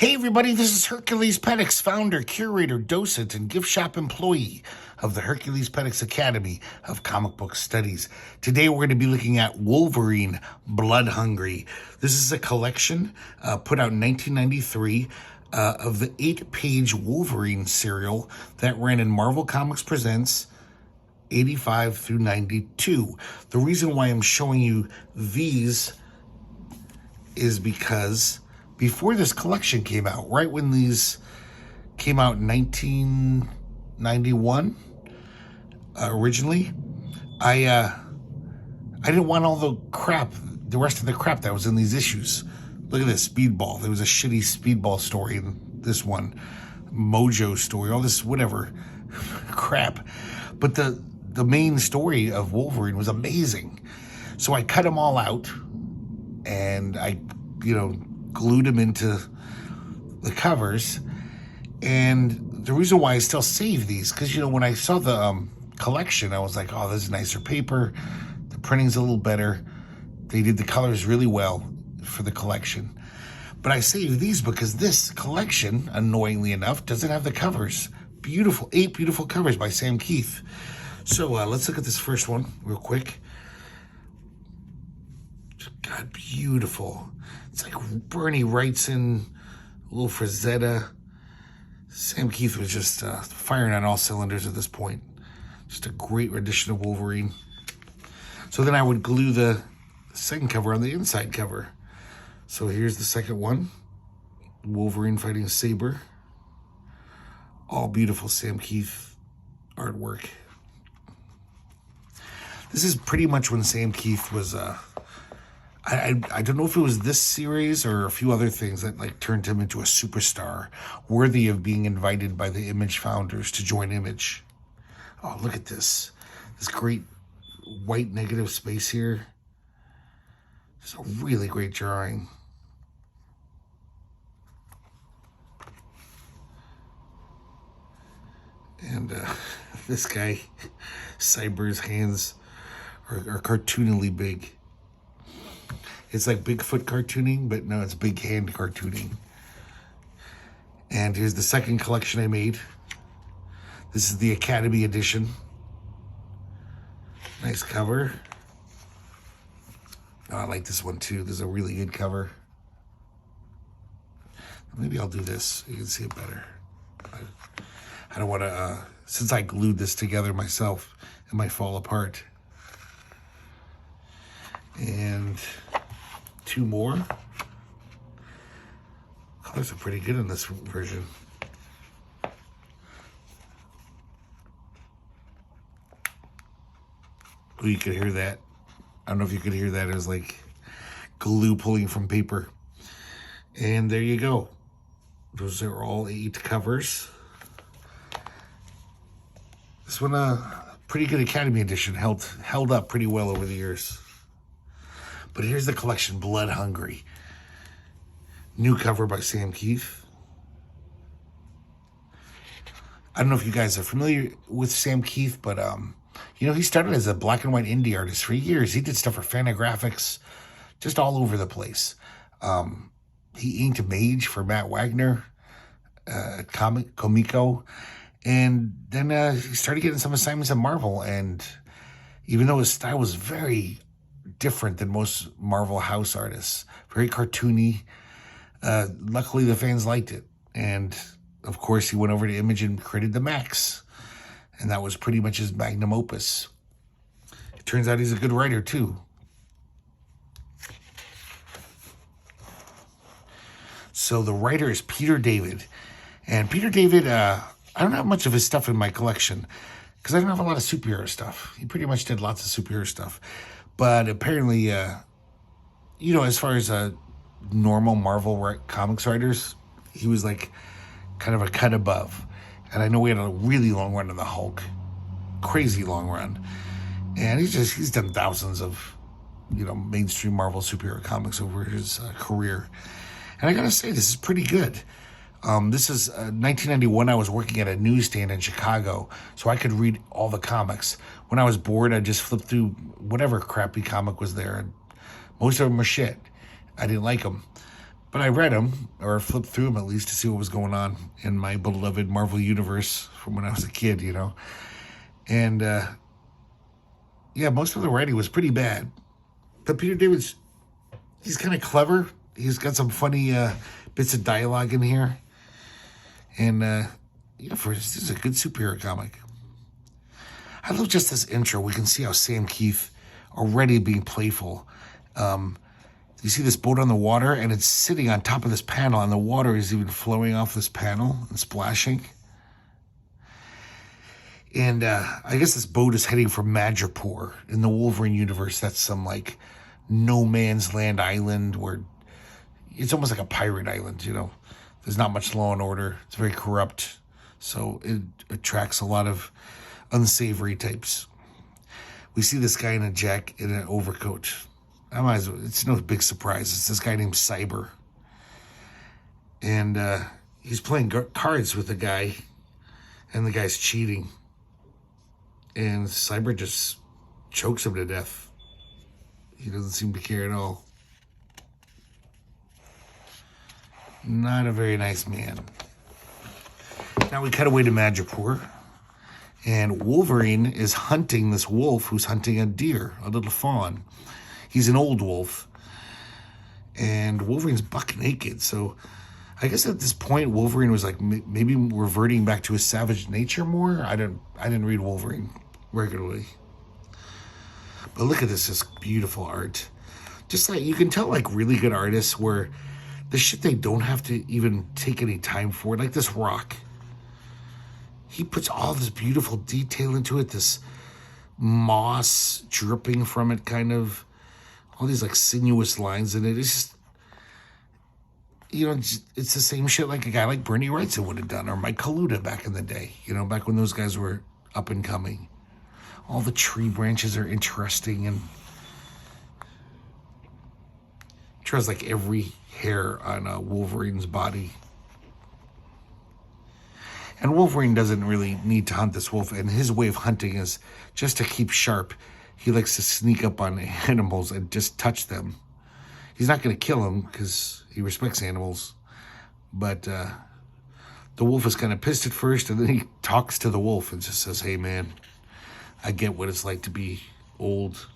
Hey everybody, this is herculespetix, founder, curator, docent, and gift shop employee of the herculespetix Academy of Comic Book Studies. Today we're going to be looking at Wolverine, Blood Hungry. This is a collection put out in 1993 of the 8-page Wolverine serial that ran in Marvel Comics Presents 85 through 92. The reason why I'm showing you these is because before this collection came out, right when these came out in 1991, originally, I didn't want all the rest of the crap that was in these issues. Look at this, Speedball. There was a shitty Speedball story in this one, Mojo story, all this whatever crap. But the main story of Wolverine was amazing. So I cut them all out, and I, glued them into the covers. And the reason why I still save these, because when I saw the collection, I was like, oh, this is nicer paper, the printing's a little better, they did the colors really well for the collection. But I saved these because this collection, annoyingly enough, doesn't have the covers. 8 beautiful covers by Sam Keith. So let's look at this first one real quick. God, beautiful. It's like Bernie Wrightson, a little Frazetta. Sam Keith was just firing on all cylinders at this point. Just a great rendition of Wolverine. So then I would glue the second cover on the inside cover. So here's the second one. Wolverine fighting Saber. All beautiful Sam Keith artwork. This is pretty much when Sam Keith was... I don't know if it was this series or a few other things that turned him into a superstar worthy of being invited by the Image founders to join Image. Oh, look at this. This great white negative space here. It's a really great drawing. And this guy, Cyber's hands are cartoonily big. It's like Bigfoot cartooning, but no, it's big hand cartooning. And here's the second collection I made. This is the Academy edition. Nice cover. Oh, I like this one too. This is a really good cover. Maybe I'll do this. You can see it better. I don't want to, since I glued this together myself, it might fall apart. And 2 more. Colors are pretty good in this version. Oh, you could hear that. I don't know if you could hear that. It was like glue pulling from paper. And there you go. Those are all 8 covers. This one, pretty good Academy edition. Held up pretty well over the years. But here's the collection, Blood Hungry. New cover by Sam Keith. I don't know if you guys are familiar with Sam Keith, but he started as a black and white indie artist for years. He did stuff for Fantagraphics, just all over the place. He inked Mage for Matt Wagner, Comico, and then he started getting some assignments at Marvel. And even though his style was very different than most Marvel house artists, very cartoony, luckily the fans liked it. And of course he went over to Image and created the Max, and that was pretty much his magnum opus. It turns out he's a good writer too. So the writer is Peter David, and Peter David, I don't have much of his stuff in my collection because I don't have a lot of superhero stuff. He pretty much did lots of superhero stuff. But apparently, as far as normal Marvel comics writers, he was like kind of a cut above. And I know we had a really long run of the Hulk, crazy long run. And he's done thousands of, mainstream Marvel superhero comics over his career. And I gotta say, this is pretty good. This is 1991. I was working at a newsstand in Chicago, so I could read all the comics. When I was bored, I'd just flip through whatever crappy comic was there. And most of them were shit. I didn't like them. But I read them, or flipped through them at least, to see what was going on in my beloved Marvel Universe from when I was a kid, you know. And, yeah, most of the writing was pretty bad. But Peter David's, he's kind of clever. He's got some funny bits of dialogue in here. And, yeah, this is a good superhero comic. I love just this intro. We can see how Sam Keith already being playful. You see this boat on the water, and it's sitting on top of this panel, and the water is even flowing off this panel and splashing. And I guess this boat is heading for Madripoor. In the Wolverine universe, that's some, like, no man's land island where it's almost like a pirate island, you know. There's not much law and order. It's very corrupt. So it attracts a lot of unsavory types. We see this guy in an overcoat. It's no big surprise. It's this guy named Cyber. And he's playing cards with the guy, and the guy's cheating. And Cyber just chokes him to death. He doesn't seem to care at all. Not a very nice man. Now we cut away to Madripoor. And Wolverine is hunting this wolf who's hunting a deer, a little fawn. He's an old wolf. And Wolverine's buck naked. So I guess at this point, Wolverine was like maybe reverting back to his savage nature more. I didn't read Wolverine regularly. But look at this beautiful art. Just like, you can tell, like, really good artists where the shit they don't have to even take any time for, like this rock. He puts all this beautiful detail into it, this moss dripping from it, kind of. All these, like, sinuous lines in it. It's just, you know, it's the same shit like a guy like Bernie Wrightson would have done, or Mike Kaluta back in the day, you know, back when those guys were up and coming. All the tree branches are interesting, and draws like every hair on Wolverine's body. And Wolverine doesn't really need to hunt this wolf, and his way of hunting is just to keep sharp. He likes to sneak up on animals and just touch them. He's not going to kill them because he respects animals. But the wolf is kind of pissed at first, and then he talks to the wolf and just says, "Hey, man, I get what it's like to be old.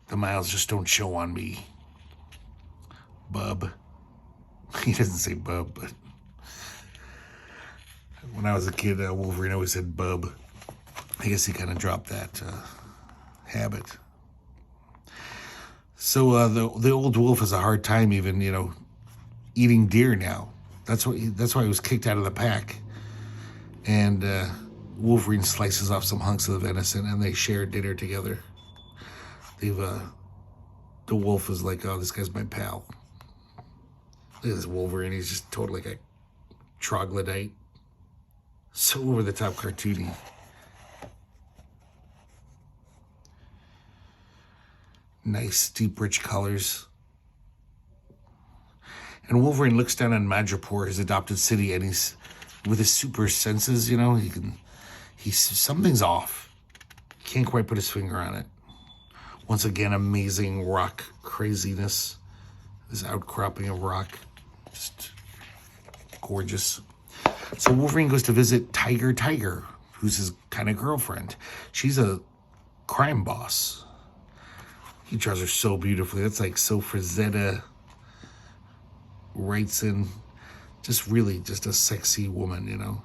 The miles just don't show on me, bub." He doesn't say bub, but when I was a kid, Wolverine always said bub. I guess he kind of dropped that habit. So the old wolf has a hard time even, you know, eating deer now. That's why he was kicked out of the pack. And Wolverine slices off some hunks of the venison, and they share dinner together. The wolf is like, "Oh, this guy's my pal." Look at this Wolverine. He's just totally like a troglodyte. So over the top cartoony. Nice, deep, rich colors. And Wolverine looks down on Madripoor, his adopted city, and he's, with his super senses, you know, something's off. Can't quite put his finger on it. Once again, amazing rock craziness. This outcropping of rock. Just gorgeous. So Wolverine goes to visit Tiger, who's his kind of girlfriend. She's a crime boss. He draws her so beautifully. That's like so Frazetta Wrightson. Just really just a sexy woman, you know.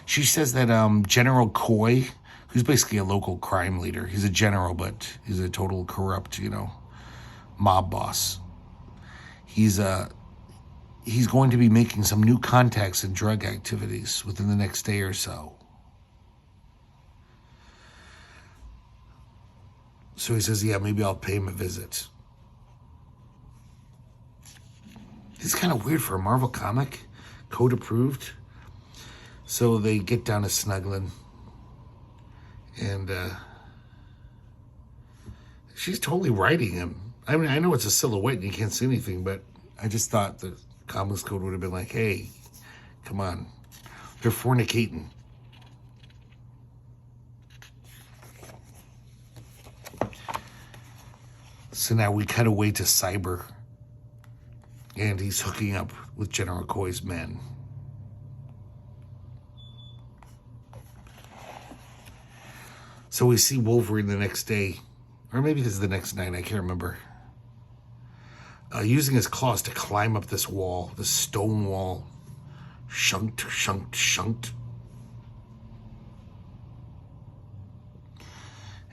She says that General Coy, who's basically a local crime leader, he's a general, but he's a total corrupt, you know, mob boss. He's going to be making some new contacts in drug activities within the next day or so. So he says, yeah, maybe I'll pay him a visit. It's kind of weird for a Marvel comic, code approved. So they get down to snuggling, and she's totally riding him. I mean, I know it's a silhouette and you can't see anything, but I just thought the comics code would have been like, hey, come on. They're fornicating. So now we cut away to Cyber, and he's hooking up with General Koi's men. So we see Wolverine the next day, or maybe this is the next night, I can't remember, using his claws to climb up this wall, this stone wall. Shunked, shunked, shunked.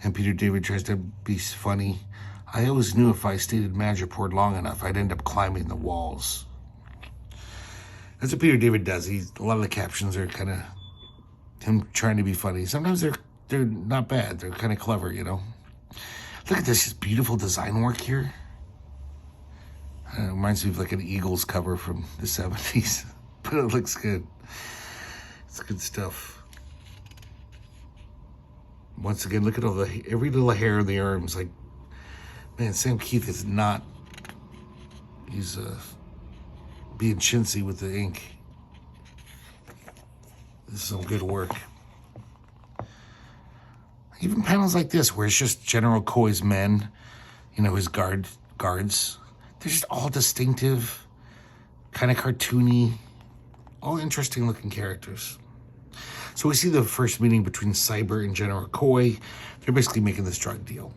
And Peter David tries to be funny. I always knew if I stayed in Madripoor long enough, I'd end up climbing the walls. That's what Peter David does. A lot of the captions are kind of him trying to be funny. Sometimes they're not bad. They're kind of clever, you know. Look at this beautiful design work here. It reminds me of like an Eagles cover from the 70s. But it looks good. It's good stuff. Once again, look at all every little hair in the arms. Like, man, Sam Keith is not, he's being chintzy with the ink. This is some good work. Even panels like this, where it's just General Koi's men, you know, his guards. They're just all distinctive, kind of cartoony, all interesting looking characters. So we see the first meeting between Cyber and General Koi. They're basically making this drug deal.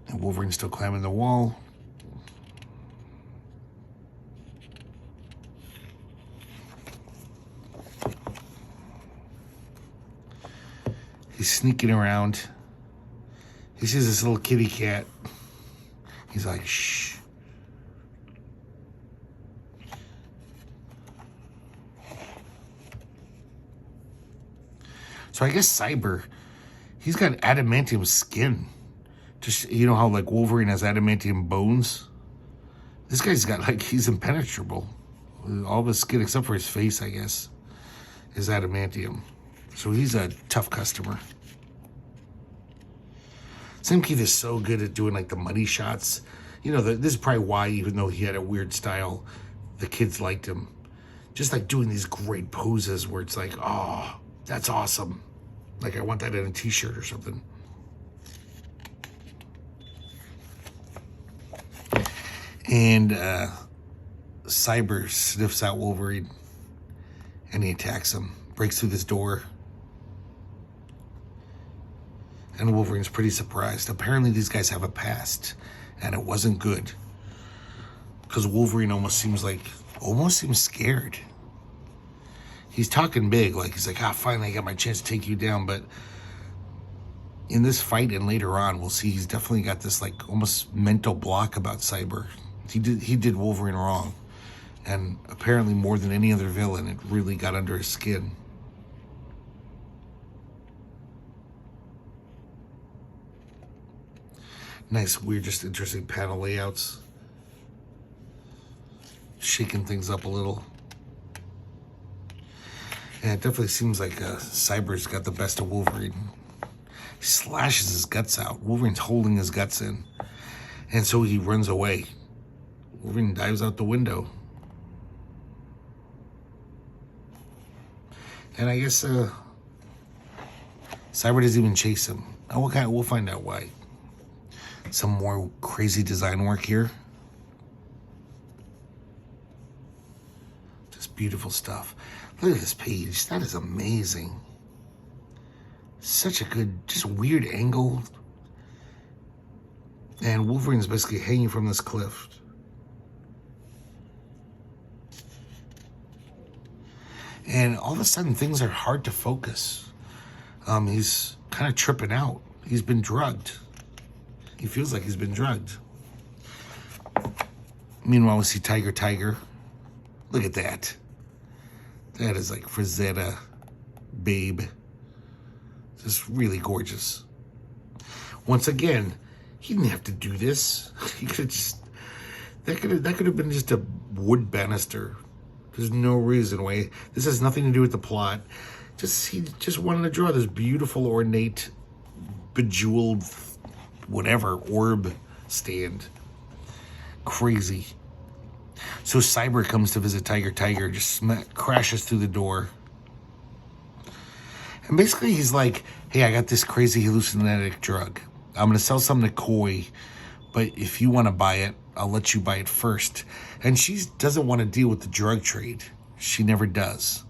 And Wolverine's still climbing the wall. He's sneaking around. He sees this little kitty cat. He's like, shh. So I guess Cyber, he's got adamantium skin. Just, you know how like Wolverine has adamantium bones? This guy's got like, he's impenetrable. All of his skin except for his face, I guess, is adamantium. So he's a tough customer. Sam Keith is so good at doing like the money shots. You know, this is probably why, even though he had a weird style, the kids liked him. Just like doing these great poses where it's like, oh, that's awesome. Like I want that in a t-shirt or something. And Cyber sniffs out Wolverine and he attacks him, breaks through this door. And Wolverine's pretty surprised. Apparently these guys have a past, and it wasn't good. Because Wolverine almost seems scared. He's talking big, like he's like, finally I got my chance to take you down. But in this fight and later on, we'll see he's definitely got this like almost mental block about Cyber. He did Wolverine wrong. And apparently more than any other villain, it really got under his skin. Nice, weird, just interesting panel layouts. Shaking things up a little. And it definitely seems like Cyber's got the best of Wolverine. He slashes his guts out. Wolverine's holding his guts in. And so he runs away. Wolverine dives out the window. And I guess Cyber doesn't even chase him. We'll find out why. Some more crazy design work here. Just beautiful stuff. Look at this page. That is amazing. Such a good, just weird angle. And Wolverine's basically hanging from this cliff. And all of a sudden, things are hard to focus. He's kind of tripping out. He's been drugged. He feels like he's been drugged. Meanwhile, we see Tiger. Look at that. That is like Frazetta, babe. Just really gorgeous. Once again, he didn't have to do this. He could have just, that could have been just a wood banister. There's no reason why. This has nothing to do with the plot. He just wanted to draw this beautiful, ornate, bejeweled, whatever, orb stand. Crazy. So Cyber comes to visit Tiger. Tiger just crashes through the door. And basically he's like, hey, I got this crazy hallucinogenic drug. I'm going to sell some to Koi, but if you want to buy it, I'll let you buy it first. And she doesn't want to deal with the drug trade. She never does.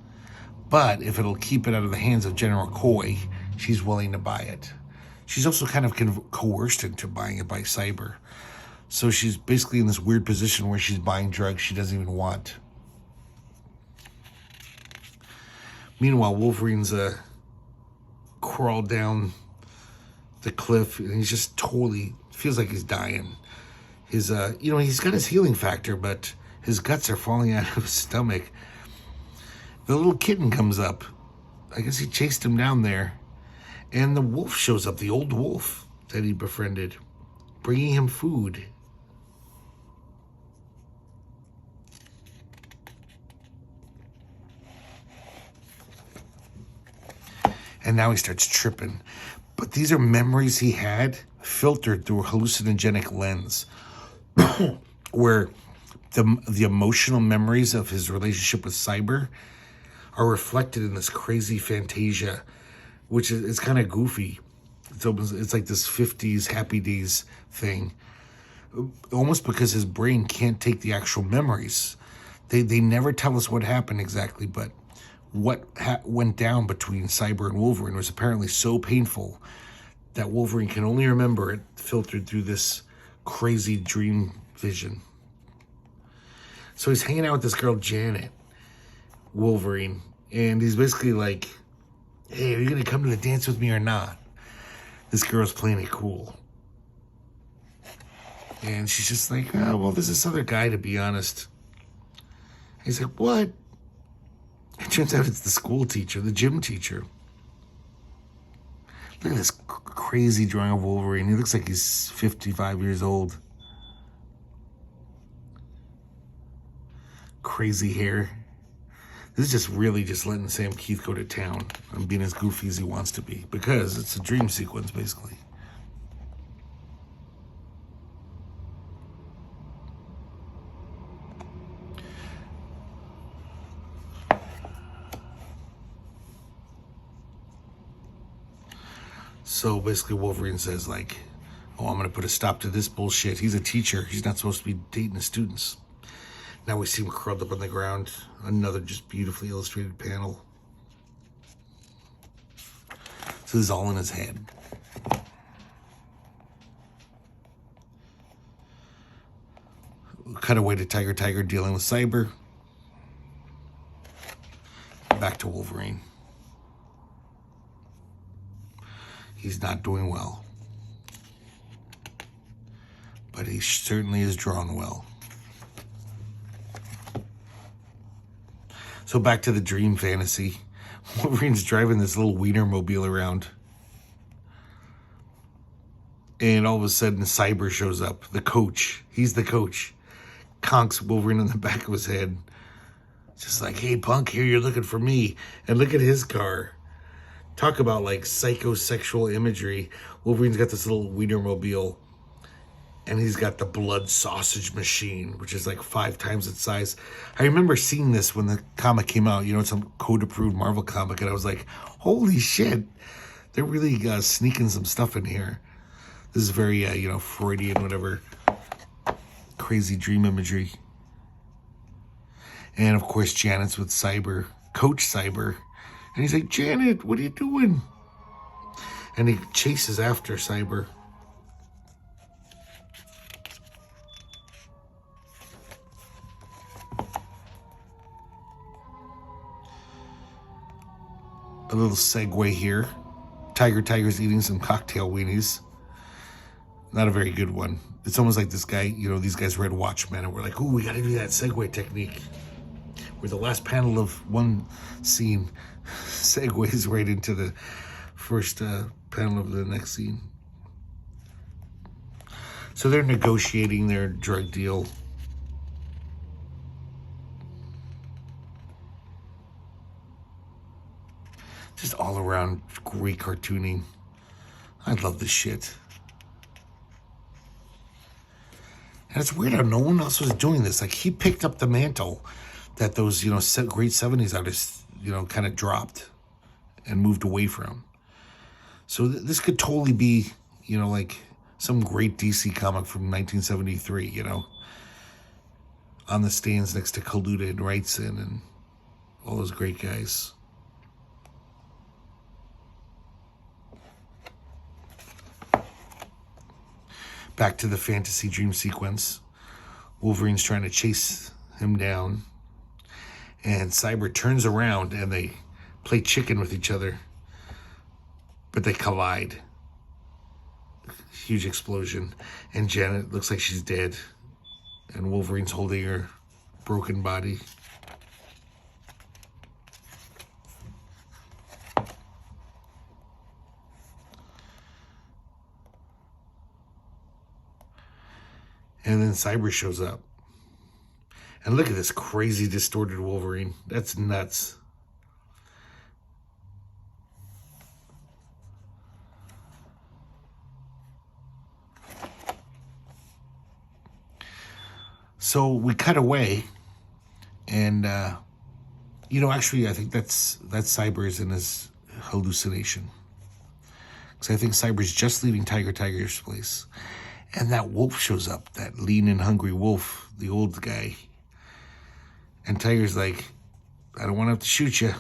But if it'll keep it out of the hands of General Koi, she's willing to buy it. She's also kind of coerced into buying it by Cyber. So she's basically in this weird position where she's buying drugs she doesn't even want. Meanwhile, Wolverine's crawled down the cliff, and he's just totally feels like he's dying. His he's got his healing factor, but his guts are falling out of his stomach. The little kitten comes up. I guess he chased him down there. And the wolf shows up, the old wolf that he befriended, bringing him food. And now he starts tripping. But these are memories he had filtered through a hallucinogenic lens, where the emotional memories of his relationship with Cyber are reflected in this crazy fantasia, which is kind of goofy. It's like this 50s Happy Days thing, almost because his brain can't take the actual memories. They never tell us what happened exactly, but what went down between Cyber and Wolverine was apparently so painful that Wolverine can only remember it filtered through this crazy dream vision. So he's hanging out with this girl, Janet, Wolverine, and he's basically like, hey, are you going to come to the dance with me or not? This girl's playing it cool. And she's just like, oh, well, there's this other guy, to be honest. He's like, what? It turns out it's the school teacher, the gym teacher. Look at this crazy drawing of Wolverine. He looks like he's 55 years old. Crazy hair. This is just really just letting Sam Keith go to town and being as goofy as he wants to be, because it's a dream sequence, basically. So basically Wolverine says like, oh, I'm going to put a stop to this bullshit. He's a teacher. He's not supposed to be dating his students. Now we see him curled up on the ground. Another just beautifully illustrated panel. So this is all in his head. Cut away to Tiger dealing with Cyber. Back to Wolverine. He's not doing well. But he certainly is drawn well. So back to the dream fantasy. Wolverine's driving this little Wienermobile around. And all of a sudden, Cyber shows up. The coach. He's the coach. Conks Wolverine on the back of his head. Just like, hey, punk, here you're looking for me. And look at his car. Talk about like psychosexual imagery. Wolverine's got this little Wienermobile. And he's got the blood sausage machine, which is like 5 times its size. I remember seeing this when the comic came out. You know, it's some code-approved Marvel comic. And I was like, holy shit. They're really sneaking some stuff in here. This is very, Freudian, whatever. Crazy dream imagery. And, of course, Janet's with Cyber. Coach Cyber. And he's like, Janet, what are you doing? And he chases after Cyber. A little segue here. Tiger's eating some cocktail weenies. Not a very good one. It's almost like this guy, these guys read Watchmen and we're like, ooh, we got to do that segue technique. Where the last panel of one scene segues right into the first panel of the next scene. So they're negotiating their drug deal. Just all around great cartooning. I love this shit. And it's weird how no one else was doing this. Like, he picked up the mantle that those, great 70s artists, kind of dropped and moved away from. So this could totally be, like some great DC comic from 1973, on the stands next to Kaluta and Wrightson and all those great guys. Back to the fantasy dream sequence. Wolverine's trying to chase him down. And Cyber turns around and they play chicken with each other. But they collide. Huge explosion. And Janet looks like she's dead. And Wolverine's holding her broken body. And then Cyber shows up. And look at this crazy distorted Wolverine. That's nuts. So we cut away, and actually, I think that's Cyber's in his hallucination. Because I think Cyber's just leaving Tiger's place, and that wolf shows up, that lean and hungry wolf, the old guy. And Tiger's like, I don't want to have to shoot you.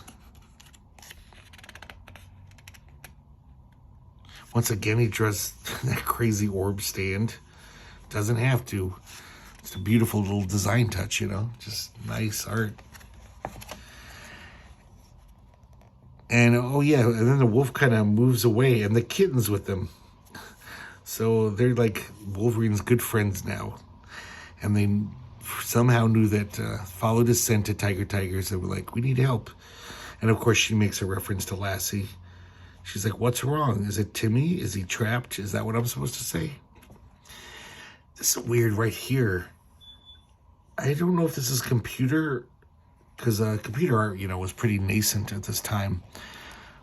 Once again, he draws that crazy orb stand. Doesn't have to. It's a beautiful little design touch, just nice art. And and then the wolf kind of moves away and the kitten's with them. So they're like Wolverine's good friends now. And they somehow knew that, followed his scent to Tiger's and were like, we need help. And of course she makes a reference to Lassie. She's like, what's wrong? Is it Timmy? Is he trapped? Is that what I'm supposed to say? This is weird right here. I don't know if this is computer, because computer art, was pretty nascent at this time.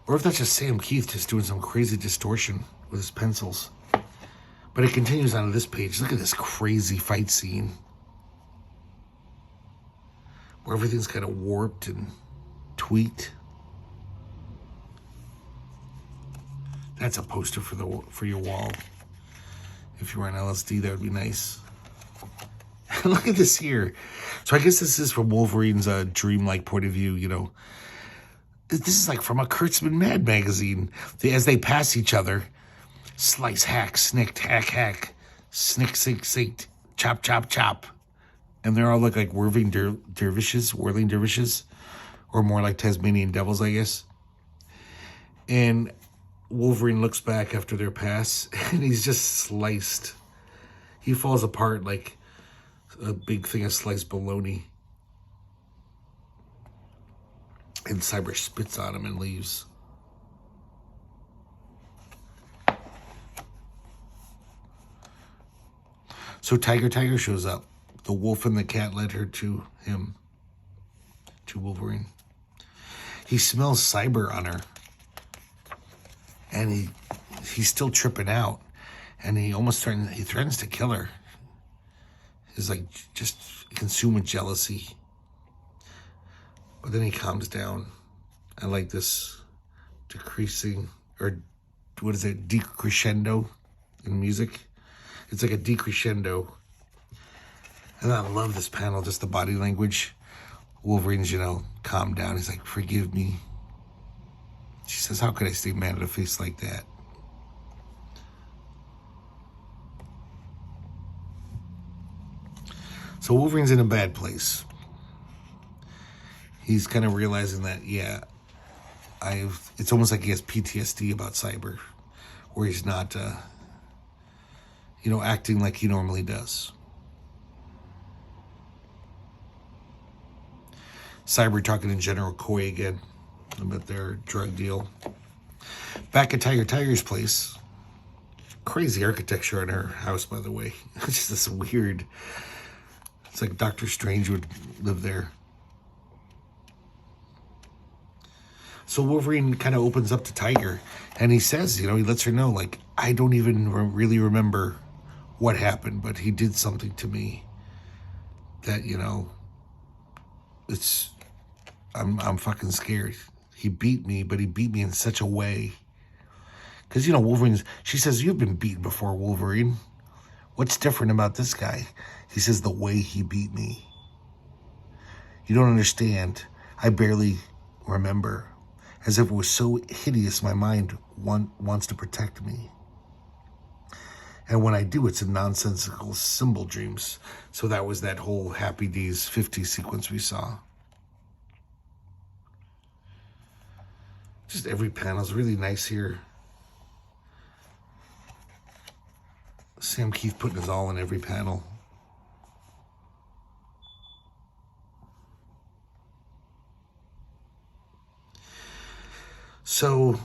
Or if that's just Sam Keith just doing some crazy distortion with his pencils. But it continues on to this page. Look at this crazy fight scene. Where everything's kind of warped and tweaked. That's a poster for your wall. If you were on LSD, that would be nice. Look at this here. So I guess this is from Wolverine's dreamlike point of view, This is like from a Kurtzman Mad magazine. As they pass each other, slice, hack, snikt, hack, hack, snick, sink, sinked, chop, chop, chop. And they all look like whirling dervishes, or more like Tasmanian devils, I guess. And Wolverine looks back after their pass, and he's just sliced. He falls apart like a big thing of sliced bologna. And Cyber spits on him and leaves. So Tiger shows up. The wolf and the cat led her to him, to Wolverine. He smells Cyber on her. And he's still tripping out. And he threatens to kill her. He's like just consumed with jealousy. But then he calms down. I like this decreasing, or what is it, decrescendo in music. It's like a decrescendo. And I love this panel, just the body language. Wolverine's, calmed down. He's like, forgive me. She says, how could I stay mad at a face like that? So Wolverine's in a bad place. He's kind of realizing that, it's almost like he has PTSD about Cyber, where he's not, acting like he normally does. Cyber talking to General Coy again about their drug deal. Back at Tiger's place. Crazy architecture on her house, by the way. It's just this weird. It's like Doctor Strange would live there. So Wolverine kind of opens up to Tiger, and he says, he lets her know, like, I don't even really remember what happened, but he did something to me that, I'm fucking scared. He beat me, but he beat me in such a way. Because, Wolverine's, she says, you've been beaten before, Wolverine. What's different about this guy? He says, the way he beat me. You don't understand. I barely remember. As if it was so hideous, my mind wants to protect me. And when I do, it's in nonsensical symbol dreams. So that was that whole Happy Days 50 sequence we saw. Just every panel's really nice here. Sam Keith putting his all in every panel. So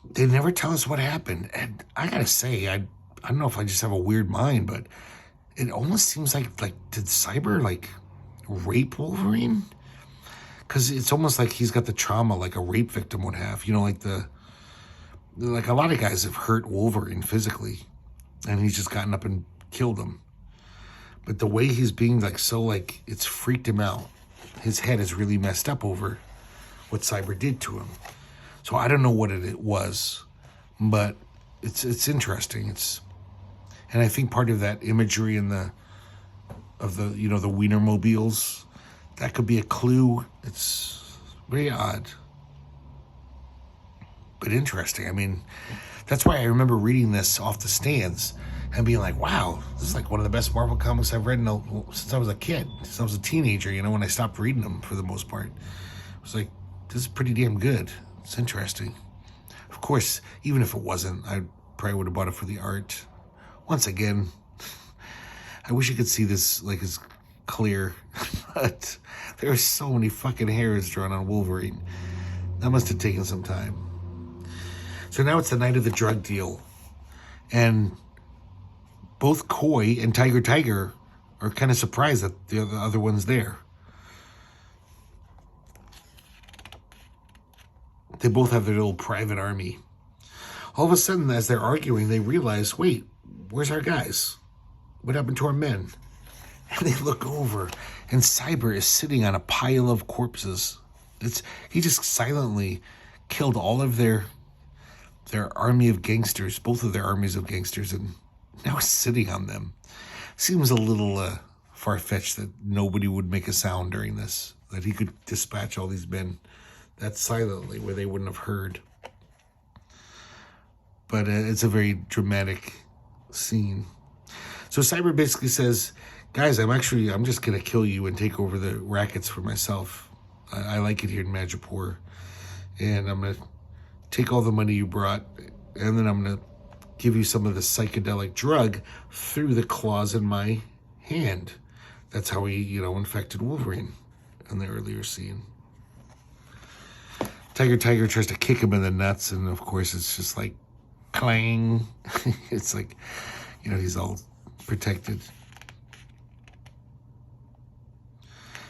they never tell us what happened. And I gotta say, I don't know if I just have a weird mind, but it almost seems like did Cyber rape Wolverine? Because it's almost like he's got the trauma like a rape victim would have. Like a lot of guys have hurt Wolverine physically, and he's just gotten up and killed him. But the way he's being it's freaked him out. His head is really messed up over what Cyber did to him. So I don't know what it was, but it's interesting. And I think part of that imagery of the Wienermobiles, that could be a clue. It's very odd, but interesting. I mean, that's why I remember reading this off the stands and being like, wow, this is one of the best Marvel comics I've read since I was a kid, since I was a teenager, when I stopped reading them for the most part. I was like, this is pretty damn good. It's interesting. Of course, even if it wasn't, I probably would have bought it for the art. Once again, I wish you could see this as clear, but there are so many fucking hairs drawn on Wolverine. That must have taken some time. So now it's the night of the drug deal, and both Koi and Tiger are kind of surprised that the other one's there. They both have their little private army. All of a sudden, as they're arguing, they realize, wait, where's our guys? What happened to our men? And they look over, and Cyber is sitting on a pile of corpses. He just silently killed all of their army of gangsters, both of their armies of gangsters, and now is sitting on them. Seems a little far-fetched that nobody would make a sound during this, that he could dispatch all these men that silently where they wouldn't have heard. But it's a very dramatic scene. So Cyber basically says, guys, I'm just going to kill you and take over the rackets for myself. I like it here in Madripoor. And I'm going to take all the money you brought, and then I'm going to give you some of the psychedelic drug through the claws in my hand. That's how he, infected Wolverine in the earlier scene. Tiger tries to kick him in the nuts, and of course it's just like clang. It's like, he's all protected.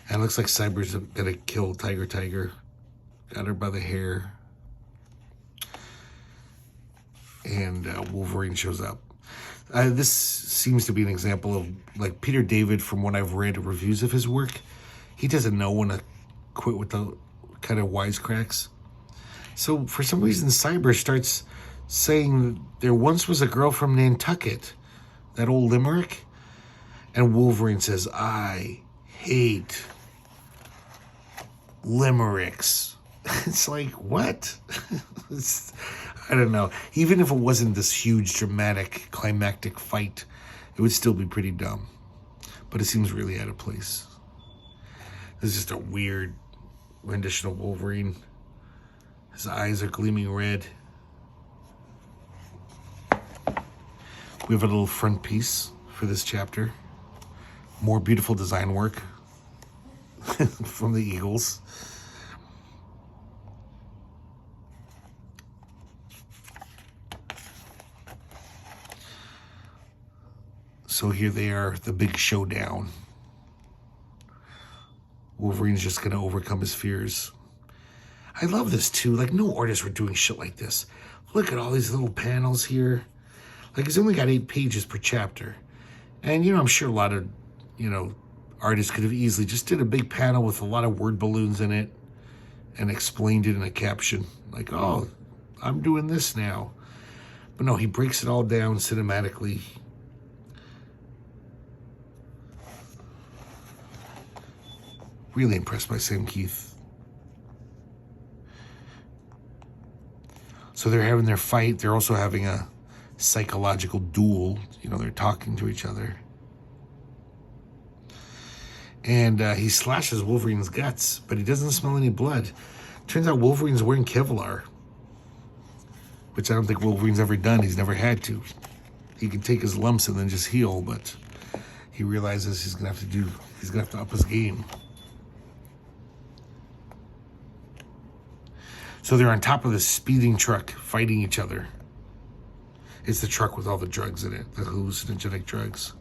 And it looks like Cyber's gonna kill Tiger. Got her by the hair. And Wolverine shows up. This seems to be an example of, Peter David, from what I've read reviews of his work, he doesn't know when to quit with the kind of wisecracks. So for some reason, Cyber starts saying there once was a girl from Nantucket, that old limerick. And Wolverine says, I hate limericks. It's like, what? I don't know. Even if it wasn't this huge, dramatic, climactic fight, it would still be pretty dumb. But it seems really out of place. This is just a weird rendition of Wolverine. His eyes are gleaming red. We have a little front piece for this chapter. More beautiful design work from the Eagles. So here they are, the big showdown. Wolverine's just going to overcome his fears. I love this too. No artists were doing shit like this. Look at all these little panels here. Like, he's only got 8 pages per chapter. And, I'm sure a lot of, artists could have easily just did a big panel with a lot of word balloons in it and explained it in a caption. Like, oh, I'm doing this now. But no, he breaks it all down cinematically. Really impressed by Sam Keith. So they're having their fight. They're also having a psychological duel. They're talking to each other. And he slashes Wolverine's guts, but he doesn't smell any blood. Turns out Wolverine's wearing Kevlar, which I don't think Wolverine's ever done. He's never had to. He can take his lumps and then just heal, but he realizes he's gonna have to up his game. So they're on top of this speeding truck fighting each other. It's the truck with all the drugs in it, the hallucinogenic drugs.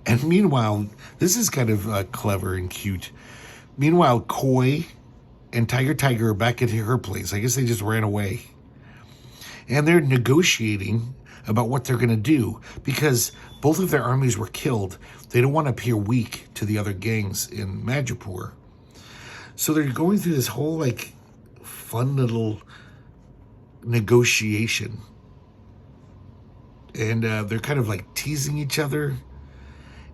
And meanwhile, this is kind of clever and cute. Meanwhile, Koi and Tiger are back at her place. I guess they just ran away. And they're negotiating about what they're going to do because both of their armies were killed. They don't want to appear weak to the other gangs in Madripoor. So they're going through this whole, fun little negotiation. And they're kind of, teasing each other.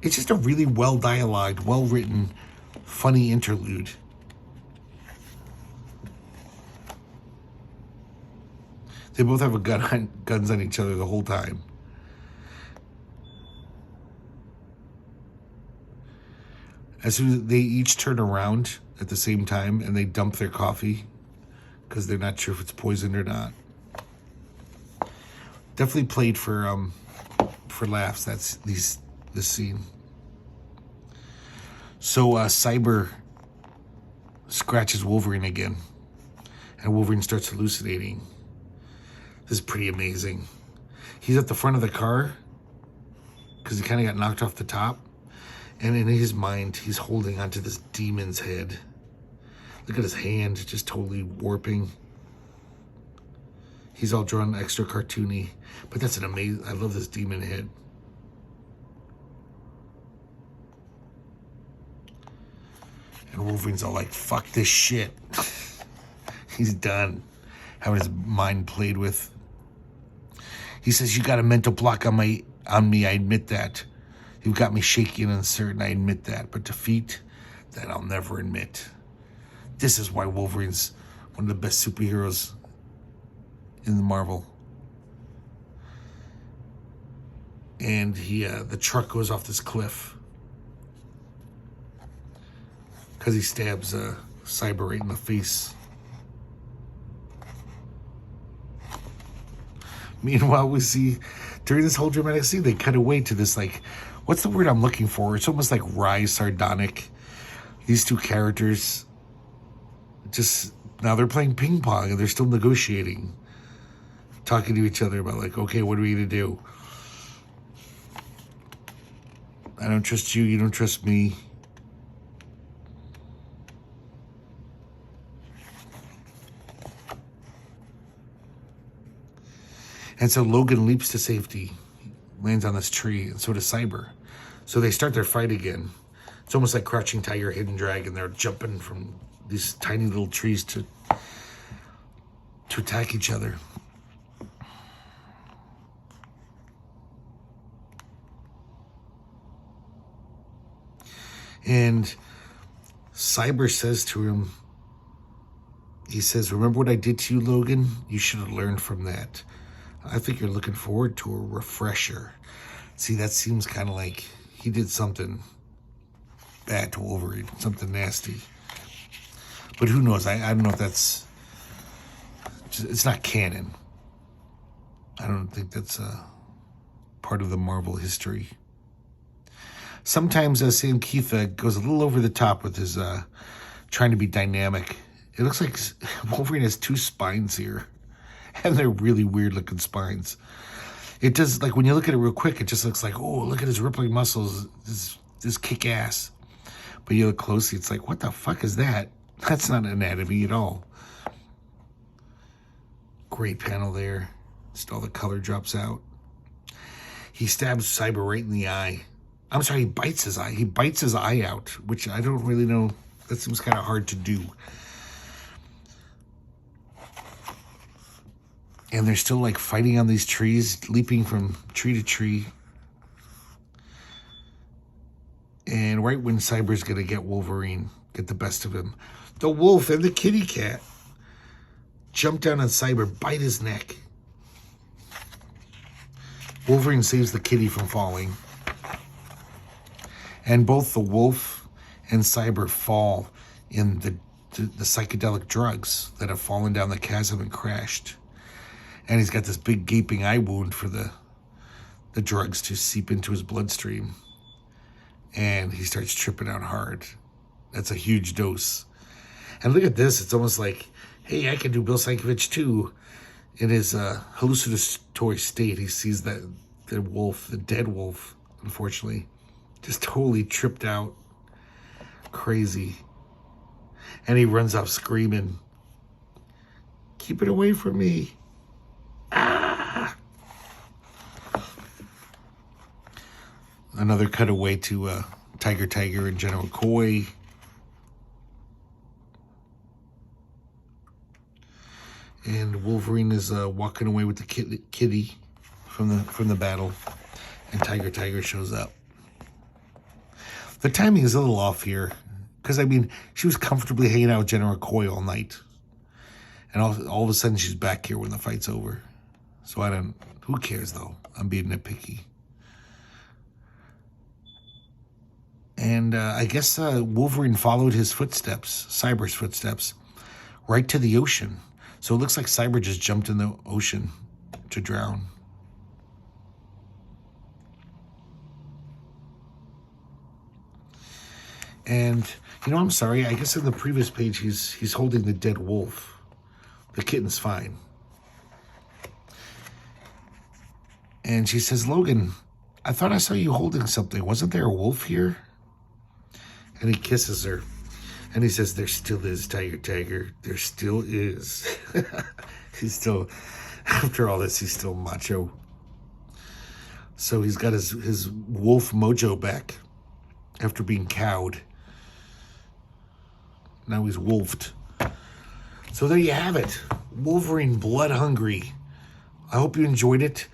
It's just a really well-dialogued, well-written, funny interlude. They both have guns on each other the whole time. As soon as they each turn around at the same time and they dump their coffee because they're not sure if it's poisoned or not. Definitely played for laughs. That's this scene. So Cyber scratches Wolverine again, and Wolverine starts hallucinating. This is pretty amazing. He's at the front of the car because he kind of got knocked off the top. And in his mind, he's holding onto this demon's head. Look at his hand, just totally warping. He's all drawn extra cartoony. But that's an amazing... I love this demon head. And Wolverine's all like, fuck this shit. He's done having his mind played with. He says, you got a mental block on me, I admit that. You've got me shaky and uncertain, I admit that. But defeat, that I'll never admit. This is why Wolverine's one of the best superheroes in the Marvel. And the truck goes off this cliff. Because he stabs Cyber right in the face. Meanwhile, we see, during this whole dramatic scene, they cut away to this, what's the word I'm looking for? It's almost like wry, sardonic. These two characters, just, now they're playing ping pong and they're still negotiating. Talking to each other about, okay, what are we going to do? I don't trust you, you don't trust me. And so Logan leaps to safety, lands on this tree, and so does Cyber. So they start their fight again. It's almost like Crouching Tiger, Hidden Dragon. They're jumping from these tiny little trees to attack each other. And Cyber says to him, he says, remember what I did to you, Logan? You should have learned from that. I think you're looking forward to a refresher. See, that seems kind of like he did something bad to Wolverine, something nasty. But who knows? I don't know if that's... It's not canon. I don't think that's part of the Marvel history. Sometimes Sam Keith goes a little over the top with his trying to be dynamic. It looks like Wolverine has 2 spines here. And they're really weird looking spines. It does, when you look at it real quick, it just looks like, oh, look at his rippling muscles. This kick ass. But you look closely, it's like, what the fuck is that? That's not anatomy at all. Great panel there. Just all the color drops out. He stabs Cyber right in the eye. I'm sorry, he bites his eye. He bites his eye out, which I don't really know. That seems kind of hard to do. And they're still like fighting on these trees, leaping from tree to tree. And right when Cyber's gonna get Wolverine, get the best of him, the wolf and the kitty cat jump down on Cyber, bite his neck. Wolverine saves the kitty from falling. And both the wolf and Cyber fall in the psychedelic drugs that have fallen down the chasm and crashed. And he's got this big gaping eye wound for the drugs to seep into his bloodstream. And he starts tripping out hard. That's a huge dose. And look at this. It's almost like, hey, I can do Bill Sienkiewicz too. In his hallucinatory state, he sees that the wolf, the dead wolf, unfortunately, just totally tripped out. Crazy. And he runs off screaming, keep it away from me. Ah! Another cutaway to Tiger and General Coy. And Wolverine is walking away with the kitty from the battle, and Tiger shows up. The timing is a little off here, because I mean, she was comfortably hanging out with General Coy all night, and all of a sudden she's back here when the fight's over. So who cares though? I'm being nitpicky. And I guess Wolverine followed his footsteps, Cyber's footsteps, right to the ocean. So it looks like Cyber just jumped in the ocean to drown. And, I'm sorry. I guess in the previous page, he's holding the dead wolf. The kitten's fine. And she says, Logan, I thought I saw you holding something. Wasn't there a wolf here? And he kisses her. And he says, there still is, Tiger. There still is. He's still, after all this, he's still macho. So he's got his wolf mojo back after being cowed. Now he's wolfed. So there you have it. Wolverine Blood Hungry. I hope you enjoyed it.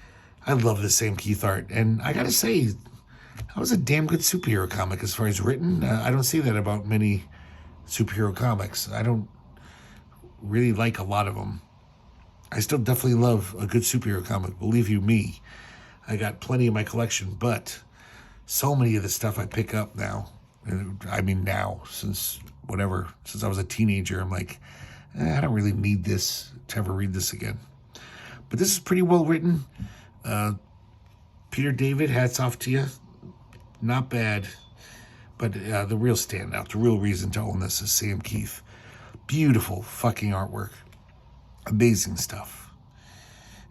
I love the Sam Keith art. And I gotta say, that was a damn good superhero comic as far as written. I don't see that about many superhero comics. I don't really like a lot of them. I still definitely love a good superhero comic. Believe you me, I got plenty in my collection, but so many of the stuff I pick up now, I mean now, since I was a teenager, I'm like, I don't really need this to ever read this again. But this is pretty well written. Peter David, hats off to you. Not bad. But the real standout, the real reason to own this is Sam Keith. Beautiful fucking artwork. Amazing stuff.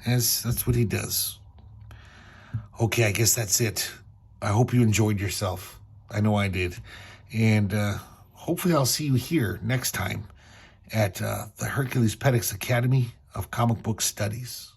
That's what he does. Okay, I guess that's it. I hope you enjoyed yourself. I know I did. And hopefully I'll see you here next time at the herculespetix Academy of Comic Book Studies.